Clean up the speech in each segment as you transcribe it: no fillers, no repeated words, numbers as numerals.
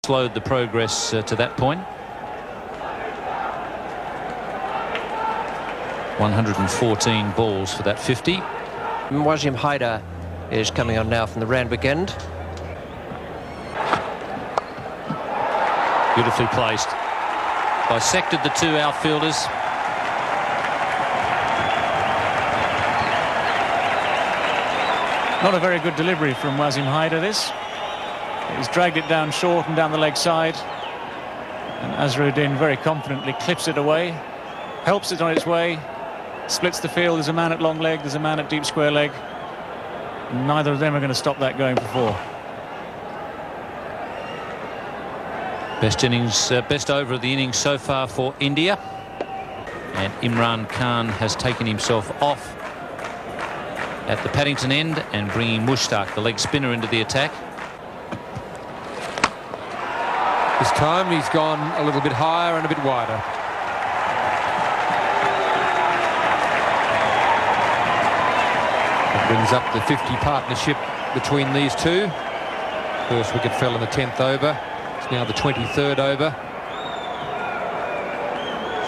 slowed the progress to that point. 114 balls for that 50. Wasim Haider is coming on now from the Randwick end. Beautifully placed. Dissected the two outfielders. Not a very good delivery from Wasim Haider, this. He's dragged it down short and down the leg side. And Azharuddin very confidently clips it away, helps it on its way, splits the field. There's a man at long leg, there's a man at deep square leg. And neither of them are going to stop that going for four. Best innings, best over of the innings so far for India. And Imran Khan has taken himself off at the Paddington end and bringing Mushtaq, the leg spinner, into the attack. This time he's gone a little bit higher and a bit wider. It brings up the 50 partnership between these two. First wicket fell in the 10th over. It's now the 23rd over.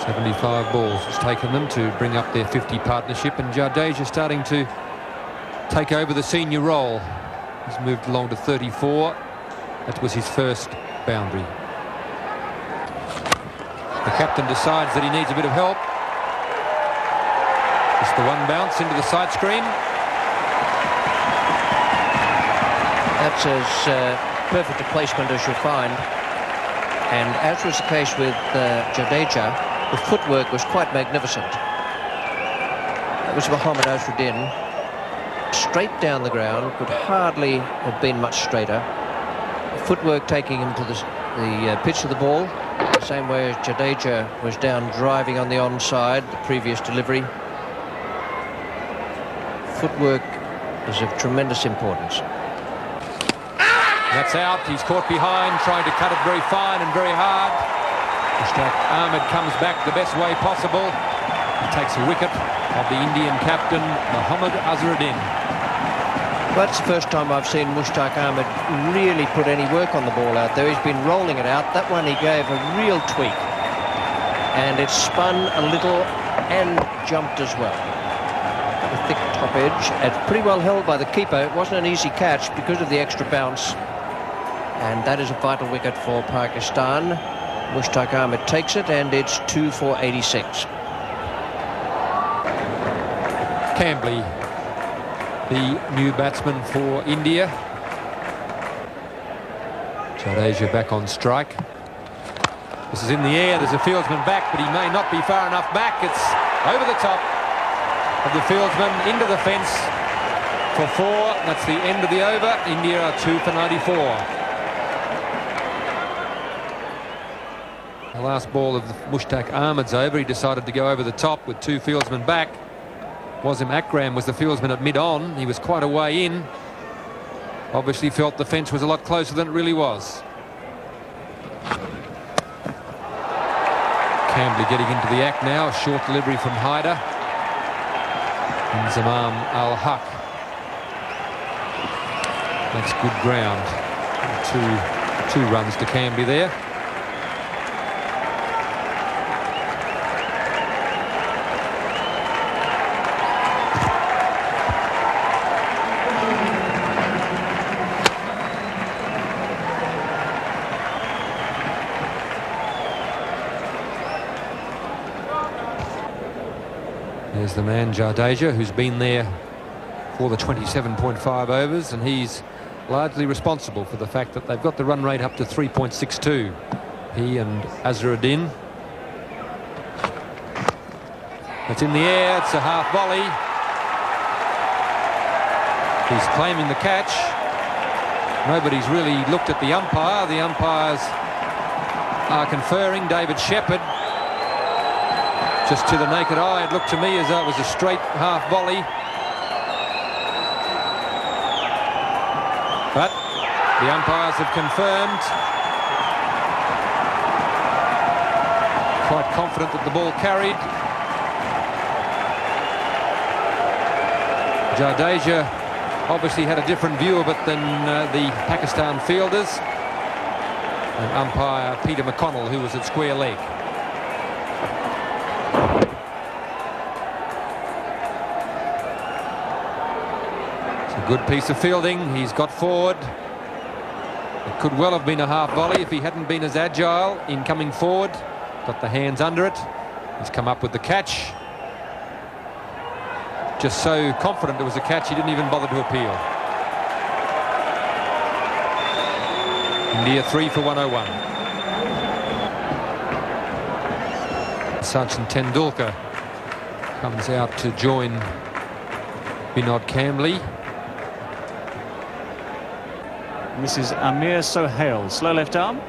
75 balls it's taken them to bring up their 50 partnership, and Jadeja starting to take over the senior role. He's moved along to 34. That was his first boundary. The captain decides that he needs a bit of help. Just the one bounce into the side screen. That's as perfect a placement as you'll find. And as was the case with Jadeja, the footwork was quite magnificent. That was Mohammad Azharuddin. Straight down the ground, could hardly have been much straighter. Footwork taking him to the pitch of the ball, the same way as Jadeja was down driving on the onside, the previous delivery. Footwork is of tremendous importance. That's out. He's caught behind, trying to cut it very fine and very hard. Mushtaq Ahmed comes back the best way possible. He takes a wicket of the Indian captain, Mohammad Azharuddin. That's the first time I've seen Mushtaq Ahmed really put any work on the ball out there. He's been rolling it out. That one he gave a real tweak. And it spun a little and jumped as well. The thick top edge. It's pretty well held by the keeper. It wasn't an easy catch because of the extra bounce. And that is a vital wicket for Pakistan. Mushtaq Ahmed takes it, and it's 2 for 86. Cambley, the new batsman for India. Jadeja back on strike. This is in the air. There's a fieldsman back, but he may not be far enough back. It's over the top of the fieldsman into the fence for 4. That's the end of the over. India are 2 for 94. The last ball of Mushtaq Ahmed's over. He decided to go over the top with 2 fieldsmen back. Wasim Akram was the fieldsman at mid-on. He was quite a way in. Obviously felt the fence was a lot closer than it really was. Cambley getting into the act now. A short delivery from Haider. And Zamam Al-Haq. That's good ground. Two runs to Cambley there. There's the man Jadeja, who's been there for the 27.5 overs, and he's largely responsible for the fact that they've got the run rate up to 3.62. He and Azharuddin. It's in the air. It's a half volley. He's claiming the catch. Nobody's really looked at the umpire. The umpires are conferring. David Shepherd. Just to the naked eye, it looked to me as though it was a straight half volley. But the umpires have confirmed. Quite confident that the ball carried. Jadeja obviously had a different view of it than the Pakistan fielders. and umpire Peter McConnell, who was at square leg. It's a good piece of fielding. He's got forward. It could well have been a half volley if he hadn't been as agile in coming forward. Got the hands under it. He's come up with the catch. Just so confident it was a catch, he didn't even bother to appeal. India 3 for 101. Sachin Tendulkar comes out to join Vinod Kambli. This is Amir Sohail, slow left arm.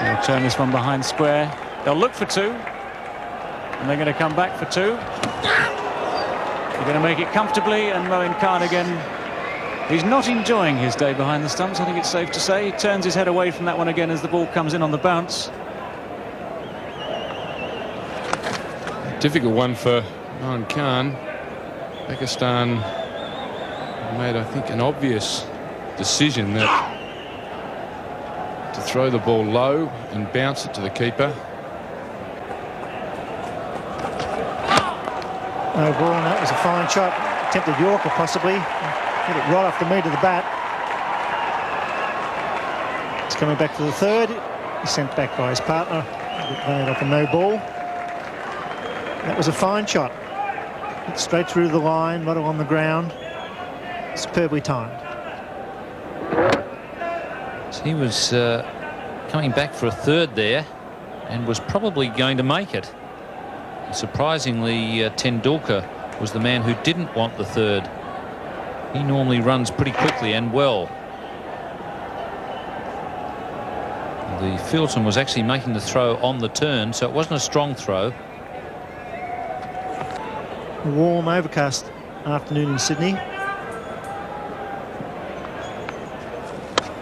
They'll turn this one behind square. They'll look for two, and they're going to come back for two. They're going to make it comfortably, and Moin Khan again. He's not enjoying his day behind the stumps, I think it's safe to say. He turns his head away from that one again as the ball comes in on the bounce. Difficult one for Moin Khan. Pakistan made, I think, an obvious decision that to throw the ball low and bounce it to the keeper. No ball, and that was a fine shot. Attempted Yorker possibly. Hit it right off the meat of the bat. It's coming back to the third. He's sent back by his partner. Played off a no ball. That was a fine shot. Hit straight through the line, right on the ground. Superbly timed. So he was coming back for a third there and was probably going to make it. Surprisingly, Tendulkar was the man who didn't want the third. He normally runs pretty quickly and well. The fieldsman was actually making the throw on the turn, so it wasn't a strong throw. A warm, overcast afternoon in Sydney.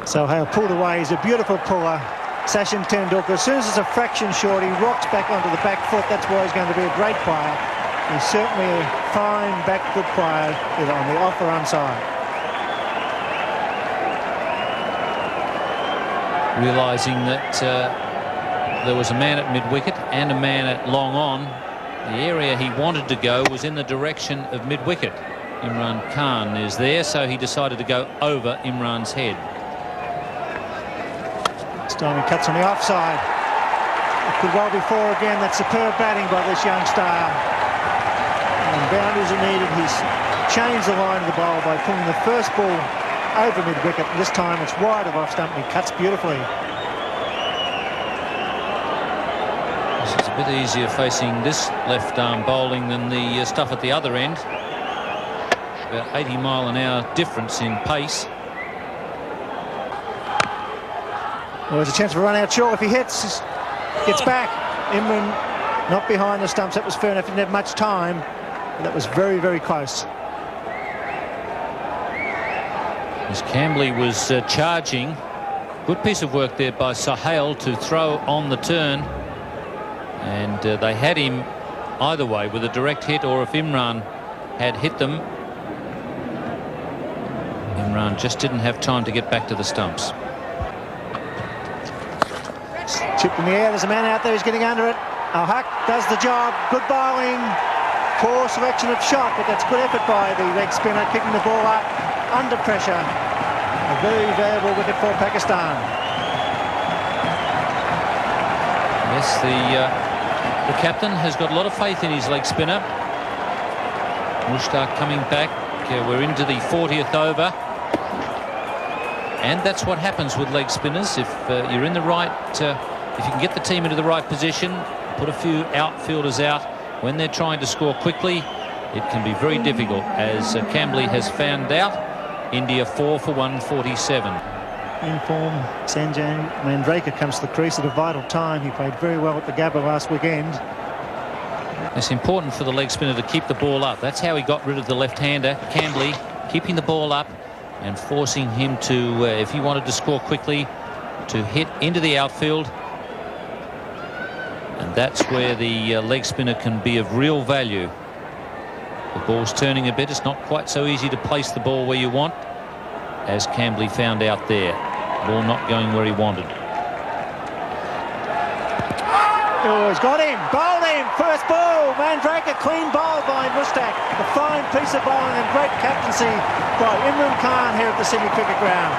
Sohail pulled away. He's a beautiful puller. Sachin Tendulkar, as soon as it's a fraction short, he rocks back onto the back foot. That's why he's going to be a great player. He's certainly a fine back foot player, either on the off or onside. Realising that there was a man at mid-wicket and a man at long on, the area he wanted to go was in the direction of mid-wicket. Imran Khan is there, so he decided to go over Imran's head. This time he cuts on the offside. It could well be four again. That's superb batting by this young star. And boundaries are needed. He's changed the line of the bowl by pulling the first ball over mid-wicket. This time it's wide of off stump and he cuts beautifully. This is a bit easier facing this left arm bowling than the stuff at the other end. About 80-mile-an-hour difference in pace. Well, there's a chance of a run out short if he hits. Gets back. Imran not behind the stumps. That was fair enough. Didn't have much time. But that was very, very close. As Kambli was charging. Good piece of work there by Sohail to throw on the turn. And they had him either way with a direct hit, or if Imran had hit them, Imran just didn't have time to get back to the stumps. Chipped in the air. There's a man out there who's getting under it. Al-Haq does the job. Good bowling. Poor selection of shot, but that's good effort by the leg spinner, kicking the ball up under pressure. A very valuable wicket for Pakistan. Yes, the captain has got a lot of faith in his leg spinner. Mushtaq coming back. We're into the 40th over. And that's what happens with leg spinners. If you're in the right, if you can get the team into the right position, put a few outfielders out when they're trying to score quickly, it can be very difficult, as Kambli has found out. India 4 for 147. In form, Sanjay Mandraker comes to the crease at a vital time. He played very well at the Gabba last weekend. It's important for the leg spinner to keep the ball up. That's how he got rid of the left-hander, Kambli, keeping the ball up and forcing him to, if he wanted to score quickly, to hit into the outfield. And that's where the leg spinner can be of real value. The ball's turning a bit. It's not quite so easy to place the ball where you want. as Camberley found out there. Ball not going where he wanted. Oh, he's got him, bowled him, first ball. Mandrake, a clean bowl by Mushtaq. A fine piece of bowling and great captaincy by Imran Khan here at the Sydney Cricket Ground.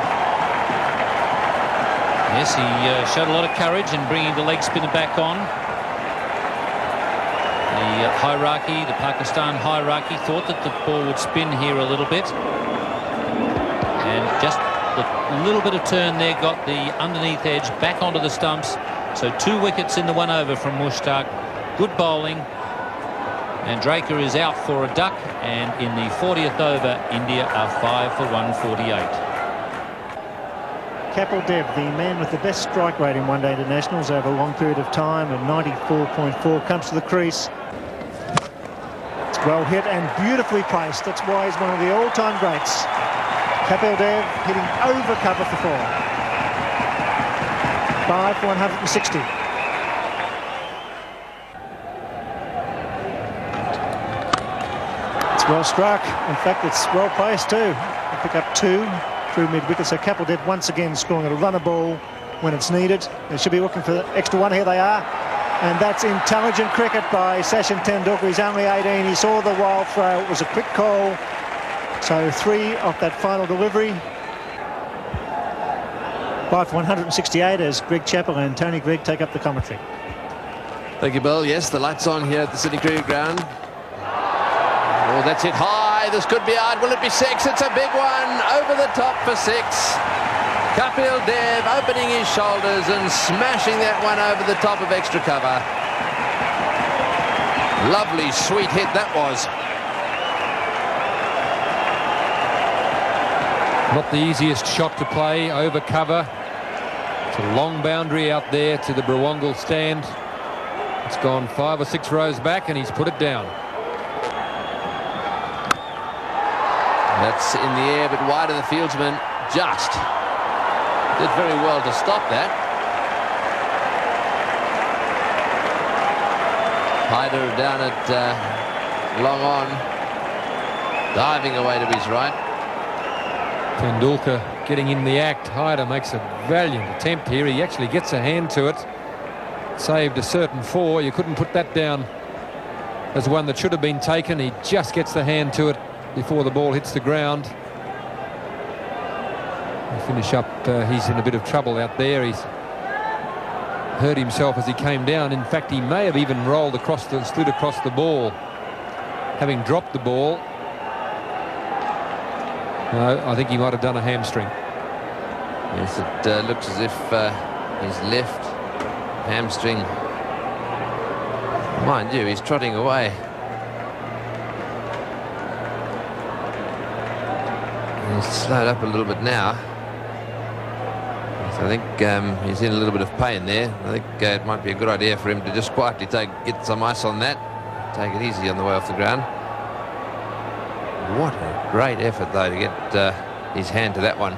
Yes, he showed a lot of courage in bringing the leg spinner back on. The hierarchy, the Pakistan hierarchy, thought that the ball would spin here a little bit. And just the little bit of turn there got the underneath edge back onto the stumps. So 2 wickets in the 1 over from Mushtaq. Good bowling. And Draker is out for a duck. And in the 40th over, India are 5 for 148. Kapil Dev, the man with the best strike rate in one-day internationals over a long period of time, and 94.4, comes to the crease. It's well hit and beautifully placed. That's why he's one of the all-time greats. Kapil Dev hitting over cover for 4. 5 for 160. It's well struck. In fact, it's well placed too. They pick up 2 through mid-wicket. So Kapil Dev once again scoring a runner ball when it's needed. They should be looking for the extra 1. Here they are. And that's intelligent cricket by Sachin Tendulkar. He's only 18. He saw the wild throw. It was a quick call. So 3 off that final delivery. 5 for 168 as Greg Chappell and Tony Gregg take up the commentary. Thank you, Bill. Yes, the lights on here at the Sydney Cricket Ground. Oh, that's it high. This could be out. Will it be 6? It's a big one. Over the top for 6. Kapil Dev opening his shoulders and smashing that one over the top of extra cover. Lovely, sweet hit that was. Not the easiest shot to play, over cover. It's a long boundary out there to the Brawangal stand. It's gone 5 or 6 rows back and he's put it down. That's in the air, but wide of the fieldsman. Just did very well to stop that. Hyder down at long on, diving away to his right. Tendulkar getting in the act. Hyder makes a valiant attempt here. He actually gets a hand to it. Saved a certain 4. You couldn't put that down as one that should have been taken. He just gets the hand to it before the ball hits the ground. He'll finish up. He's in a bit of trouble out there. He's hurt himself as he came down. In fact, he may have even rolled across slid across the ball, having dropped the ball. No, I think he might have done a hamstring. Yes, it looks as if his left hamstring. Mind you, he's trotting away. He's slowed up a little bit now. So I think he's in a little bit of pain there. I think it might be a good idea for him to just quietly get some ice on that. Take it easy on the way off the ground. What a great effort, though, to get his hand to that one.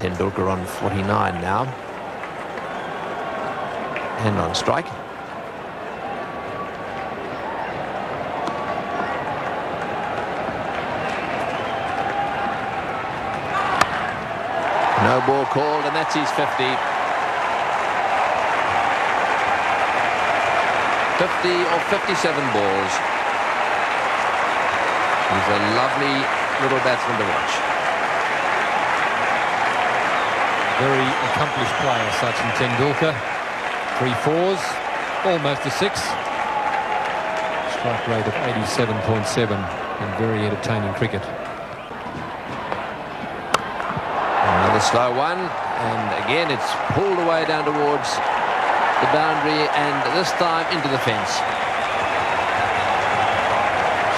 Tendulkar on 49 now. Hand on strike. No ball called, and that's his 50. 50 or 57 balls. He's a lovely little batsman to watch. Very accomplished player, Sachin Tendulkar. 3 4s, almost a 6. Strike rate of 87.7 and very entertaining cricket. Another slow one, and again it's pulled away down towards the boundary, and this time into the fence.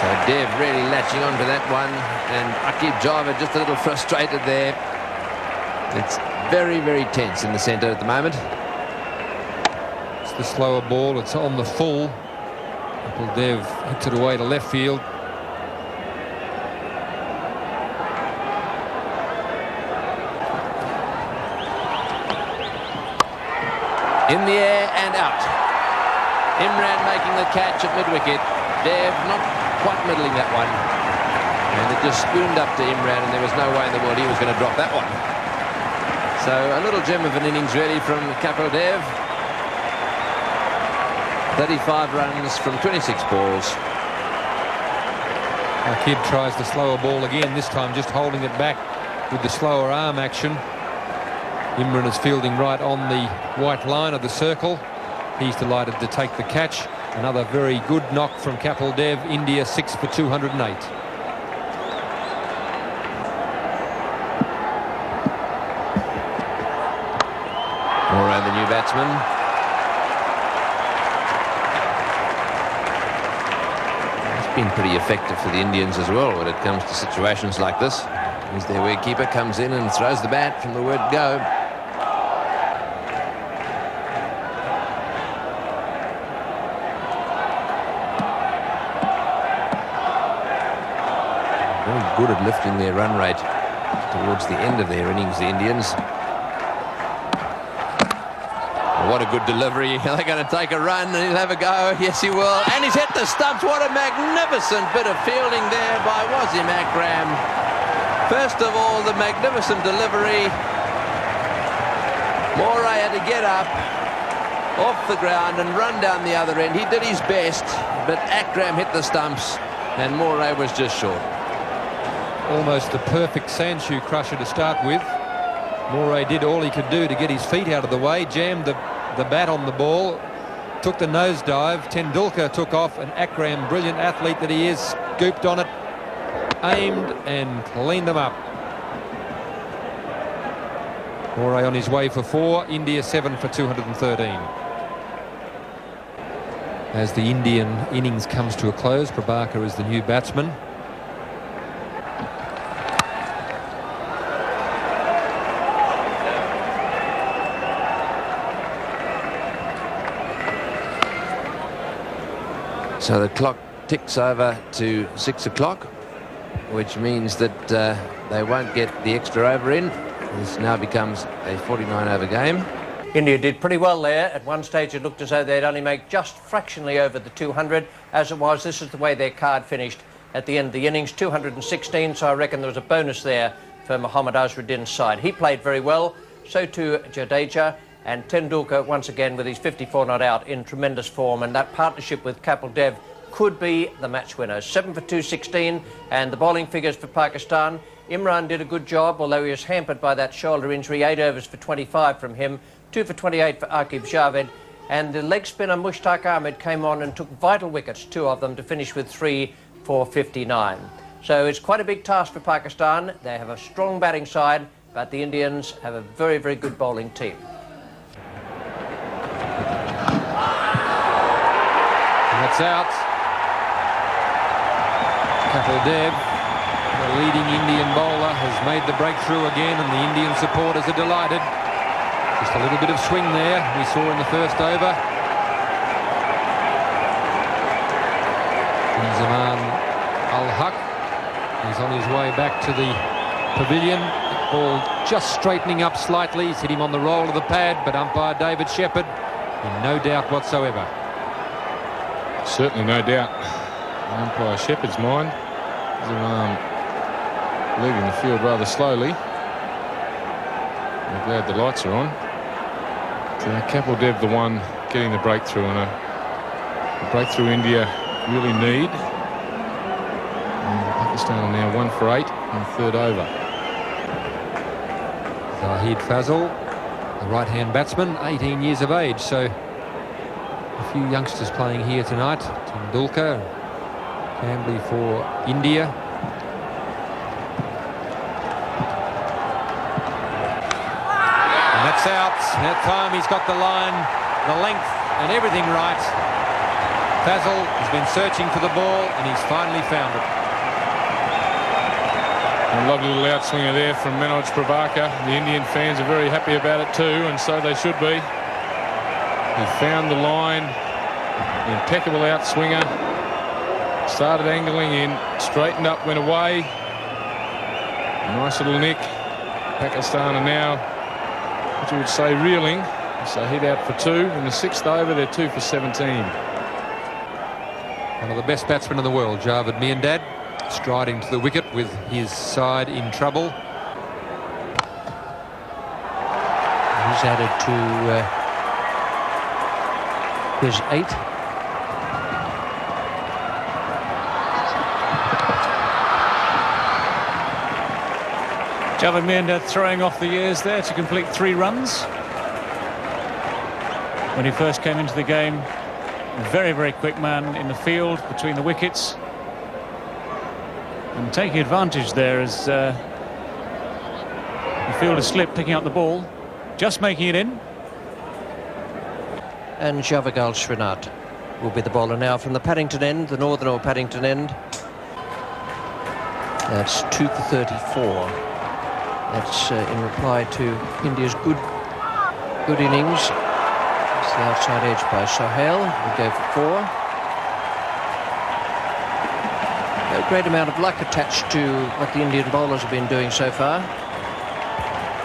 So Dev really latching onto that one, and Akib Javed just a little frustrated there. It's very, very tense in the centre at the moment. It's the slower ball. It's on the full. Dev hits it away to left field. In the air and out. Imran making the catch at mid-wicket. Dev not quite middling that one. And it just spooned up to Imran, and there was no way in the world he was going to drop that one. So a little gem of an innings really from Kapil Dev. 35 runs from 26 balls. Our kid tries the slower ball again, this time just holding it back with the slower arm action. Imran is fielding right on the white line of the circle. He's delighted to take the catch. Another very good knock from Kapil Dev. India 6 for 208. More the new batsman. It's been pretty effective for the Indians as well when it comes to situations like this. As their wicketkeeper comes in and throws the bat from the word go. Very good at lifting their run rate towards the end of their innings, the Indians. What a good delivery. They're going to take a run and he'll have a go. Yes, he will. And he's hit the stumps. What a magnificent bit of fielding there by Wasim Akram. First of all, the magnificent delivery. Moray had to get up off the ground and run down the other end. He did his best, but Akram hit the stumps and Moray was just short. Almost the perfect sandshoe crusher to start with. Moray did all he could do to get his feet out of the way, jammed the bat on the ball, took the nosedive. Tendulkar took off, and Akram, brilliant athlete that he is, scooped on it, aimed and cleaned them up. Moray on his way for 4, India 7 for 213. As the Indian innings comes to a close, Prabhakar is the new batsman. So the clock ticks over to 6 o'clock, which means that they won't get the extra over in. This now becomes a 49-over game. India did pretty well there. At one stage it looked as though they'd only make just fractionally over the 200. As it was, this is the way their card finished at the end of the innings, 216, so I reckon there was a bonus there for Mohammad Azharuddin's side. He played very well, so too Jadeja, and Tendulkar once again with his 54 not out in tremendous form, and that partnership with Kapil Dev could be the match winner. 7 for 216, and the bowling figures for Pakistan. Imran did a good job, although he was hampered by that shoulder injury. 8 overs for 25 from him, 2 for 28 for Aqib Javed, and the leg spinner Mushtaq Ahmed came on and took vital wickets, 2 of them, to finish with 3 for 59. So it's quite a big task for Pakistan. They have a strong batting side, but the Indians have a very, very good bowling team. That's out. Kapil Dev, the leading Indian bowler, has made the breakthrough again, and the Indian supporters are delighted. Just a little bit of swing there we saw in the first over. Zaman Al-Haq is on his way back to the pavilion. The ball just straightening up slightly. He's hit him on the roll of the pad, but umpire David Shepherd in no doubt whatsoever. Certainly no doubt in umpire Shepherd's mind. Zaman leaving the field rather slowly. I'm glad the lights are on. Kapil Dev the one getting the breakthrough, and a breakthrough India really need. And Pakistan are now 1 for 8 in the third over. Zahid Fazal, the right-hand batsman, 18 years of age, so a few youngsters playing here tonight. Tendulkar, Cambley for India. And that's out. That time he's got the line, the length and everything right. Fazal has been searching for the ball and he's finally found it. A lovely little outswinger there from Manoj Prabhakar. The Indian fans are very happy about it too, and so they should be. He found the line, impeccable outswinger, started angling in, straightened up, went away. Nice little nick. Pakistan are now, what you would say, reeling. So hit out for 2 in the 6th over. They're 2 for 17. One of the best batsmen in the world, Javed Miandad. striding to the wicket with his side in trouble. He's added to his 8. Javed Miandad throwing off the years there to complete 3 runs. When he first came into the game, a very, very quick man in the field between the wickets. And taking advantage there as the fielder slipped, picking up the ball, just making it in. And Javed Miandad will be the bowler now from the Paddington end, the northern or Paddington end. That's 2 for 34. That's in reply to India's good innings. It's the outside edge by Sohail. We'll go for 4. A great amount of luck attached to what the Indian bowlers have been doing so far.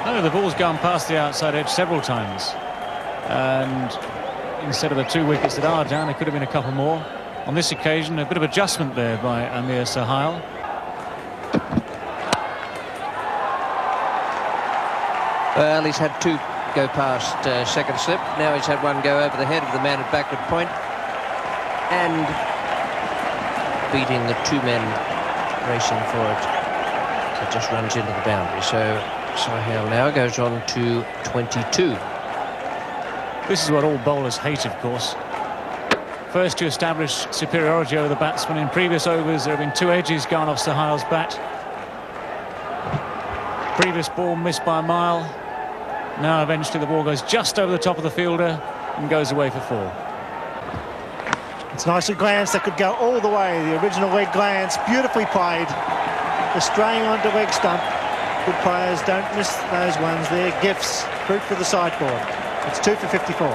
No, the ball's gone past the outside edge several times. And instead of the 2 wickets that are down, there could have been a couple more. On this occasion, a bit of adjustment there by Amir Sohail. Well, he's had 2 go past second slip. Now he's had 1 go over the head of the man at backward point. And beating the 2 men racing for it. It just runs into the boundary. So Sohail now goes on to 22. This is what all bowlers hate, of course. First to establish superiority over the batsman. In previous overs, there have been 2 edges gone off Sohail's bat. Previous ball missed by a mile. Now eventually the ball goes just over the top of the fielder and goes away for 4. It's nicely glanced. That could go all the way. The original leg glance, beautifully played. The straying onto leg stump. Good players don't miss those ones. They're gifts. Fruit for the sideboard. It's 2 for 54.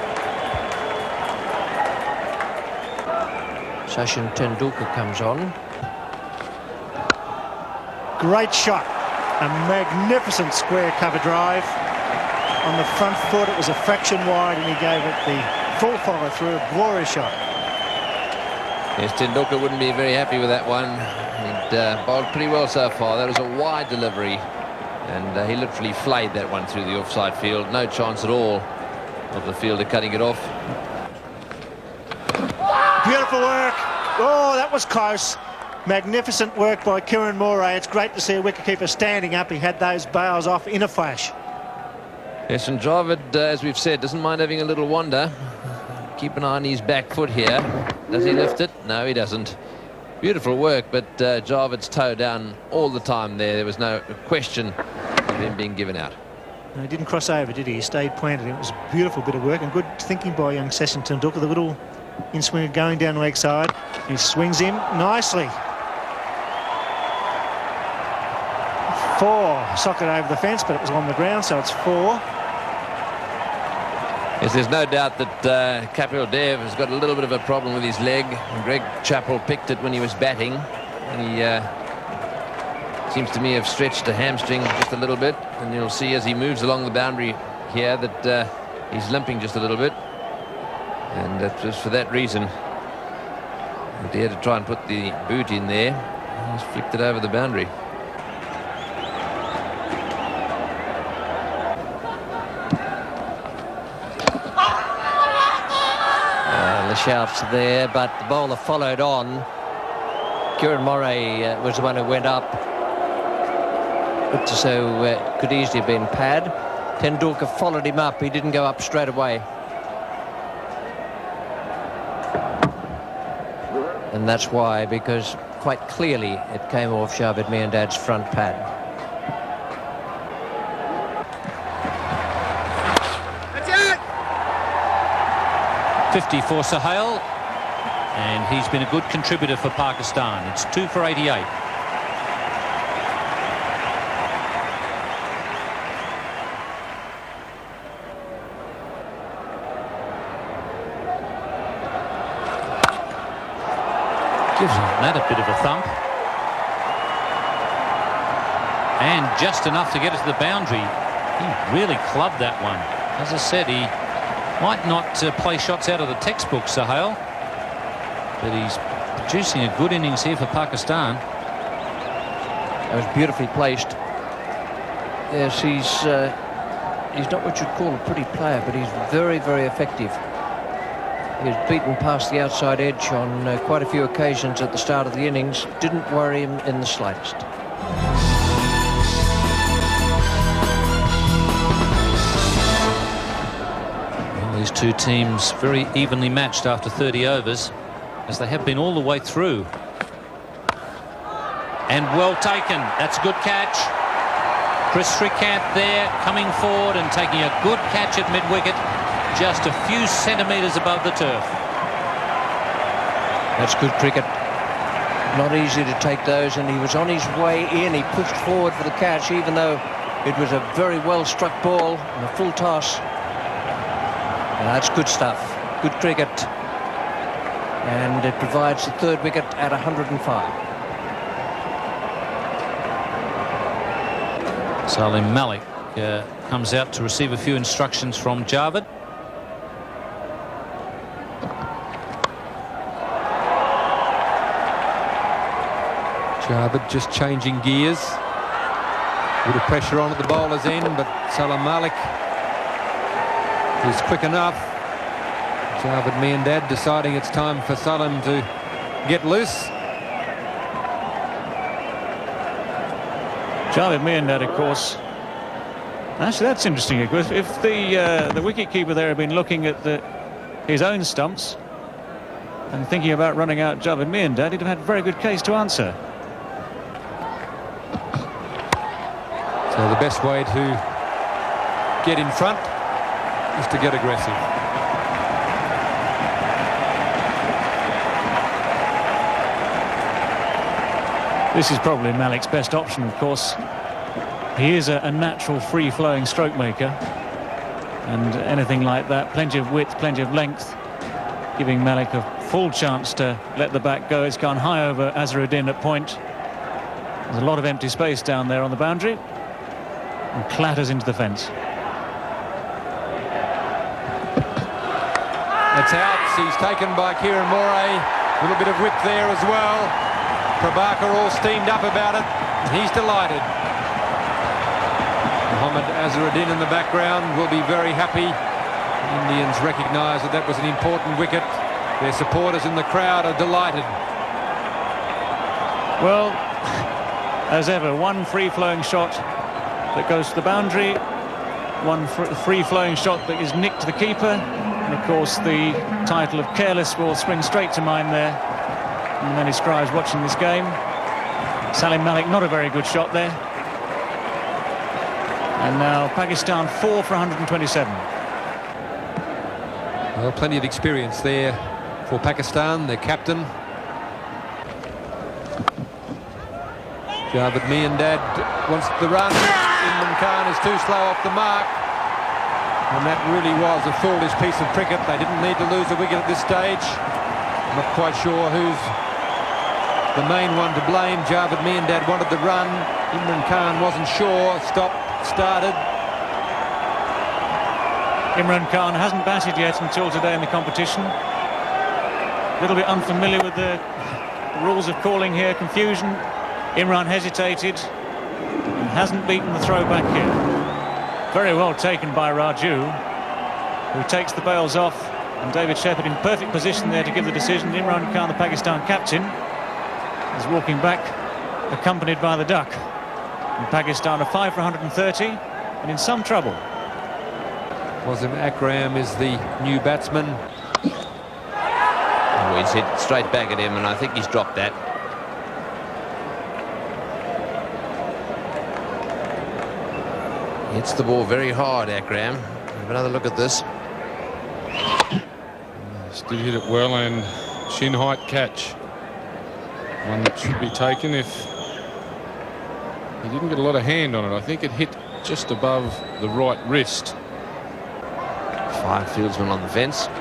Sachin Tendulkar comes on. Great shot. A magnificent square cover drive. On the front foot, it was a fraction wide, and he gave it the full follow through. A glorious shot. Yes, Tendulkar wouldn't be very happy with that one. He'd bowled pretty well so far. That was a wide delivery, and he literally flayed that one through the offside field. No chance at all of the fielder cutting it off. Beautiful work. Oh, that was close. Magnificent work by Kiran More. It's great to see a wicketkeeper standing up. He had those bails off in a flash. Yes, and Javed, as we've said, doesn't mind having a little wander. Keep an eye on his back foot here. Does he lift it? No, he doesn't. Beautiful work, but Javed's toe down all the time there. There was no question of him being given out. No, he didn't cross over, did he? He stayed planted. It was a beautiful bit of work and good thinking by young Sachin Tendulkar. The little in-swinger going down leg side. He swings him nicely. 4. Socket over the fence, but it was on the ground, so it's 4. Yes, there's no doubt that Kapil Dev has got a little bit of a problem with his leg. And Greg Chappell picked it when he was batting. And he seems to me have stretched a hamstring just a little bit. And you'll see as he moves along the boundary here that he's limping just a little bit. And that was for that reason that he had to try and put the boot in there. He's flicked it over the boundary. The shafts there, but the bowler followed on. Kiran More was the one who went up. But so could easily have been pad. Tendulkar followed him up. He didn't go up straight away. And that's why, because quite clearly it came off Javed Miandad's front pad. 50 for Sohail, and he's been a good contributor for Pakistan. It's 2 for 88. Gives that a bit of a thump. And just enough to get it to the boundary. He really clubbed that one. As I said, he might not play shots out of the textbook, Sohail, but he's producing a good innings here for Pakistan. That was beautifully placed. Yes, he's not what you'd call a pretty player, but he's very, very effective. He was beaten past the outside edge on quite a few occasions at the start of the innings. Didn't worry him in the slightest. Well, these two teams very evenly matched after 30 overs, as they have been all the way through. And well taken. That's a good catch. Chris Srikanth there, coming forward and taking a good catch at mid-wicket, just a few centimetres above the turf. That's good cricket. Not easy to take those, and he was on his way in. He pushed forward for the catch, even though it was a very well-struck ball and a full toss. And that's good stuff. Good cricket. And it provides the third wicket at 105. Salim Malik comes out to receive a few instructions from Javed. Javed just changing gears. A bit of pressure on at the bowler's end, but Salim Malik is quick enough. Javed Miandad deciding it's time for Salim to get loose. Javed Miandad, of course. Actually, that's interesting. If the wicketkeeper there had been looking at his own stumps and thinking about running out Javed Miandad, he'd have had a very good case to answer. So the best way to get in front is to get aggressive. This is probably Malik's best option, of course. He is a natural free-flowing stroke maker, and anything like that, plenty of width, plenty of length, giving Malik a full chance to let the bat go. It's gone high over Azharuddin at point. There's a lot of empty space down there on the boundary, and clatters into the fence. It's out. He's taken by Kiran More. A little bit of whip there as well. Prabhakar all steamed up about it. He's delighted. Mohammad Azharuddin in the background will be very happy. The Indians recognise that that was an important wicket. Their supporters in the crowd are delighted. Well, as ever, one free-flowing shot that goes to the boundary, one free-flowing shot that is nicked to the keeper, and of course the title of careless will spring straight to mind there. And many scribes watching this game. Salim Malik, not a very good shot there. And now Pakistan 4 for 127. Well, plenty of experience there for Pakistan, their captain. Javed Miandad wants the run. Imran Khan is too slow off the mark. And that really was a foolish piece of cricket. They didn't need to lose a wicket at this stage. I'm not quite sure who's the main one to blame. Javed Miandad wanted the run. Imran Khan wasn't sure. Started. Imran Khan hasn't batted yet until today in the competition. A little bit unfamiliar with the rules of calling here. Confusion. Imran hesitated and hasn't beaten the throw back here. Very well taken by Raju, who takes the bails off, and David Shepherd in perfect position there to give the decision. Imran Khan, the Pakistan captain, is walking back, accompanied by the duck. And Pakistan are 5 for 130 and in some trouble. Wasim Akram is the new batsman. Oh, he's hit straight back at him, and I think he's dropped that. Hits the ball very hard, Akram. Have another look at this. Still hit it well, and shin height catch. One that should be taken if he didn't get a lot of hand on it. I think it hit just above the right wrist. 5 fieldsmen on the fence.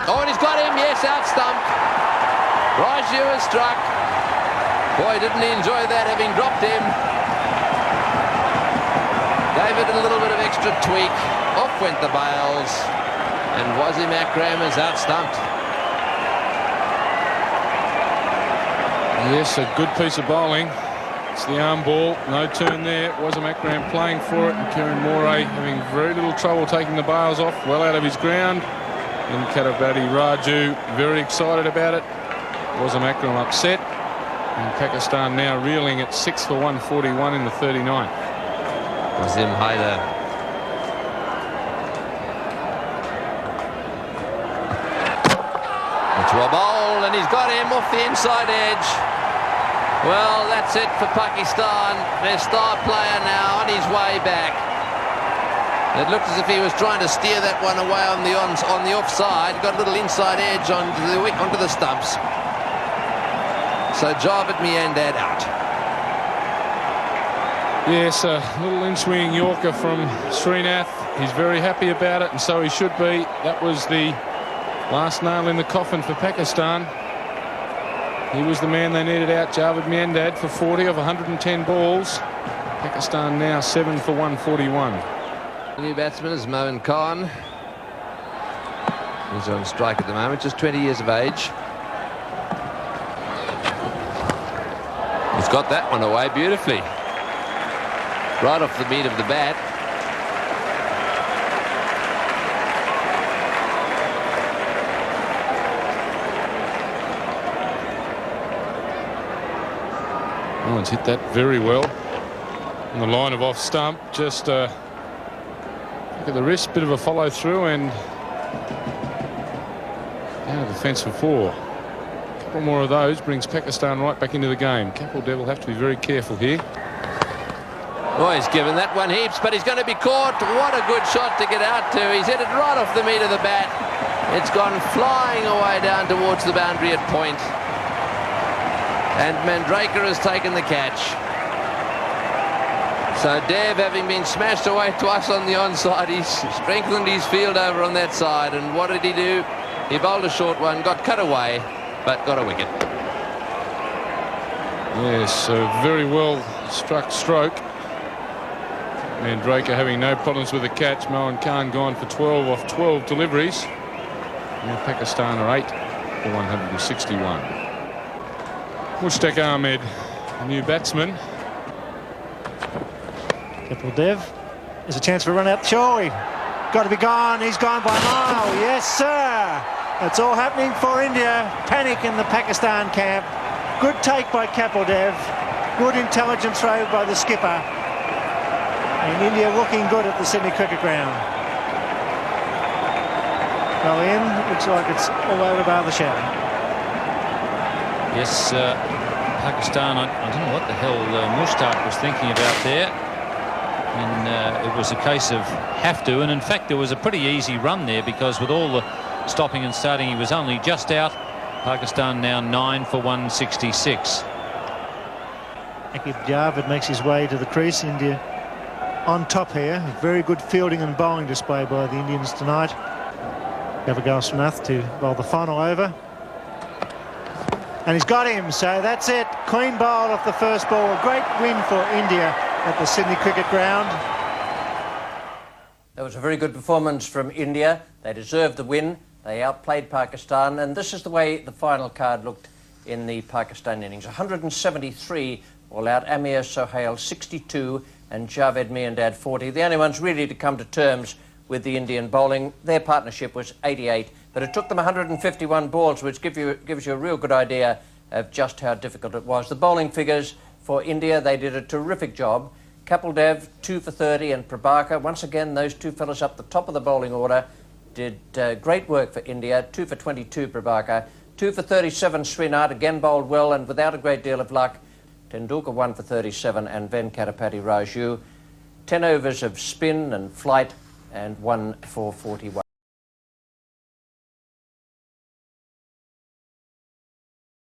Oh, and he's got him. Yes, out stump. Raju has struck. Boy, didn't he enjoy that, having dropped him. Gave it a little bit of extra tweak. Off went the bails. And Wasim Akram is out stumped. Yes, a good piece of bowling. It's the arm ball. No turn there. Wazimakram playing for it, and Kiran More having very little trouble taking the bails off. Well out of his ground. And Katabati Raju very excited about it. Wazimakram upset. And Pakistan now reeling at 6 for 141 in the 39th. Wasim Haider. Into a bowl, and he's got him off the inside edge. Well, that's it for Pakistan. Their star player now on his way back. It looked as if he was trying to steer that one away on the offside. Got a little inside edge onto the stumps. So Javed Miandad out. Yes, a little in-swinging Yorker from Srinath. He's very happy about it, and so he should be. That was the last nail in the coffin for Pakistan. He was the man they needed out, Javed Miandad, for 40 of 110 balls. Pakistan now 7 for 141. The new batsman is Moin Khan. He's on strike at the moment, just 20 years of age. He's got that one away beautifully. Right off the meat of the bat. Owen's hit that very well. On the line of off stump, just look at the wrist, bit of a follow through, and down to the fence for 4. A couple more of those brings Pakistan right back into the game. Kapil Dev will have to be very careful here. Oh, he's given that one heaps, but he's going to be caught. What a good shot to get out to. He's hit it right off the meat of the bat. It's gone flying away down towards the boundary at point. And Mandraker has taken the catch. So Dev, having been smashed away twice on the onside, he's strengthened his field over on that side. And what did he do? He bowled a short one, got cut away, but got a wicket. Yes, a very well struck stroke. Mandraker having no problems with the catch. Moin Khan gone for 12 off 12 deliveries. Now Pakistan are 8 for 161. Mushtaq Ahmed, the new batsman. Kapil Dev. There's a chance for a run out. Sure, got to be gone. He's gone by a mile. Yes, sir. It's all happening for India. Panic in the Pakistan camp. Good take by Kapil Dev. Good intelligent throw by the skipper. And India looking good at the Sydney Cricket Ground. Well, in, looks like it's all over bar the shadow. Yes, Pakistan, I don't know what the hell Mushtaq was thinking about there. And it was a case of have to. And in fact, there was a pretty easy run there because with all the stopping and starting, he was only just out. Pakistan now 9 for 166. Akib Javed makes his way to the crease. India on top here. Very good fielding and bowling display by the Indians tonight. Gavagal Srinath to bowl the final over. And he's got him, so that's it. Clean bowl off the first ball. A great win for India at the Sydney Cricket Ground. That was a very good performance from India. They deserved the win. They outplayed Pakistan, and this is the way the final card looked in the Pakistan innings. 173 all out. Amir Sohail 62 and Javed Miandad 40. The only ones really to come to terms with the Indian bowling. Their partnership was 88, but it took them 151 balls, which gives you a real good idea of just how difficult it was. The bowling figures for India, they did a terrific job. Kapil Dev 2 for 30 and Prabhakar, once again those two fellas up the top of the bowling order, did great work for India. 2 for 22 Prabhakar, 2 for 37 Srinath, again bowled well and without a great deal of luck. Tendulkar 1 for 37 and Venkatapati Raju. 10 overs of spin and flight and 1 for 41.